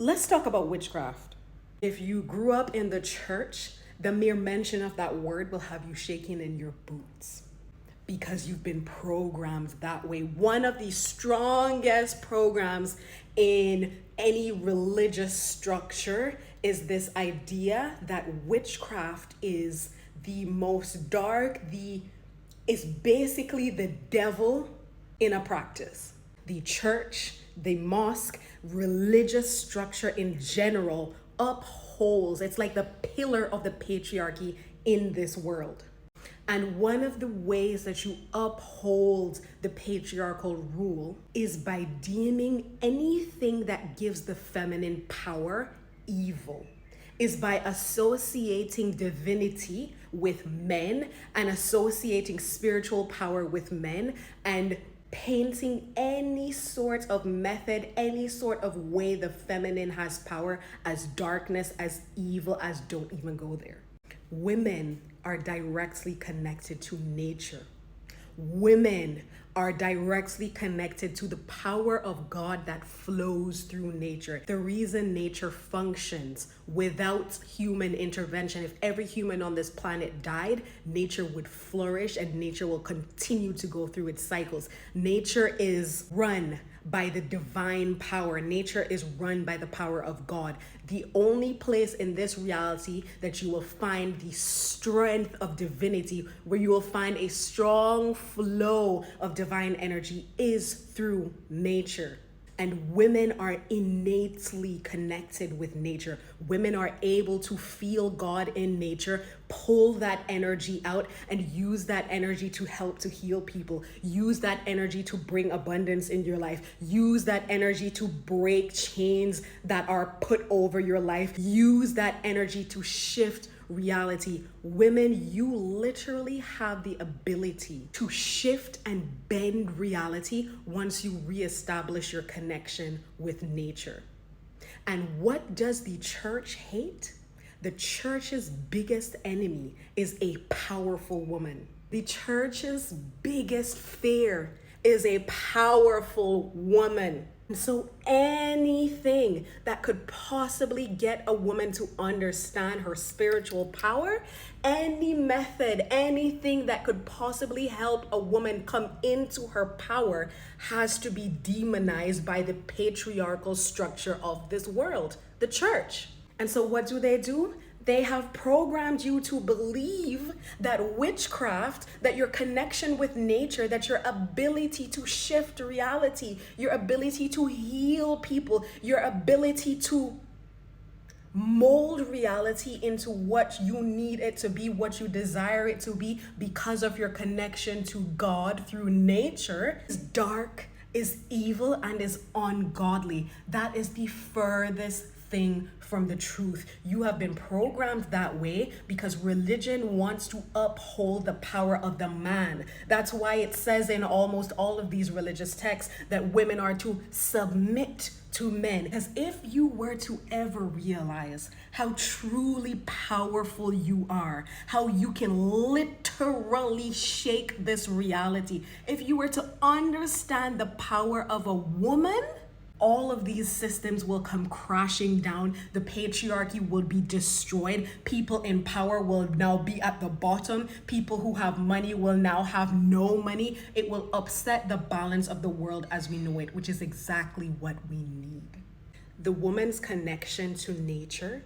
Let's talk about witchcraft. If you grew up in the church, the mere mention of that word will have you shaking in your boots because you've been programmed that way. One of the strongest programs in any religious structure is this idea that witchcraft is the most dark, is basically the devil in a practice. The church, the mosque, religious structure in general upholds, it's like the pillar of the patriarchy in this world. And one of the ways that you uphold the patriarchal rule is by deeming anything that gives the feminine power evil, is by associating divinity with men and associating spiritual power with men and painting any sort of method, any sort of way the feminine has power as darkness, as evil, as don't even go there. Women are directly connected to nature. Women are directly connected to the power of God that flows through nature. The reason nature functions without human intervention, if every human on this planet died, nature would flourish and nature will continue to go through its cycles. Nature is run by the divine power. Nature is run by the power of God. The only place in this reality that you will find the strength of divinity, where you will find a strong flow of divine energy, is through nature. And women are innately connected with nature. Women are able to feel God in nature, pull that energy out, and use that energy to help to heal people. Use that energy to bring abundance in your life. Use that energy to break chains that are put over your life. Use that energy to shift reality. Women, you literally have the ability to shift and bend reality once you reestablish your connection with nature. And what does the church hate? The church's biggest enemy is a powerful woman. The church's biggest fear is a powerful woman. So anything that could possibly get a woman to understand her spiritual power, any method, anything that could possibly help a woman come into her power has to be demonized by the patriarchal structure of this world, the church. And so what do? They have programmed you to believe that witchcraft, that your connection with nature, that your ability to shift reality, your ability to heal people, your ability to mold reality into what you need it to be, what you desire it to be because of your connection to God through nature, is dark, is evil, and is ungodly. That is the furthest thing from the truth. You have been programmed that way because religion wants to uphold the power of the man. That's why it says in almost all of these religious texts that women are to submit to men. Because if you were to ever realize how truly powerful you are, how you can literally shake this reality, if you were to understand the power of a woman, all of these systems will come crashing down. The patriarchy will be destroyed. People in power will now be at the bottom. People who have money will now have no money. It will upset the balance of the world as we know it, which is exactly what we need. The woman's connection to nature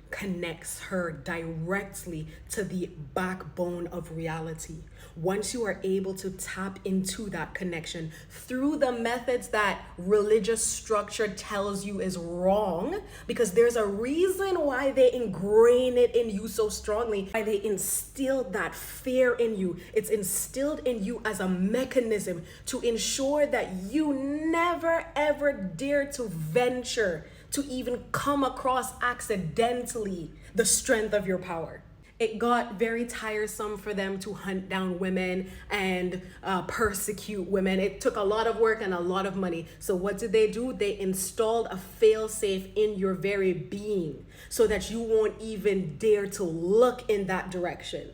connects her directly to the backbone of reality. Once you are able to tap into that connection through the methods that religious structure tells you is wrong, because there's a reason why they ingrain it in you so strongly, why they instill that fear in you. It's instilled in you as a mechanism to ensure that you never ever dare to venture to even come across accidentally the strength of your power. It got very tiresome for them to hunt down women and persecute women. It took a lot of work and a lot of money. So what did they do? They installed a fail-safe in your very being so that you won't even dare to look in that direction.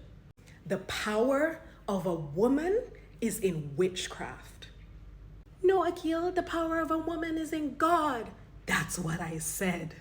The power of a woman is in witchcraft. No, Akil, the power of a woman is in God. That's what I said.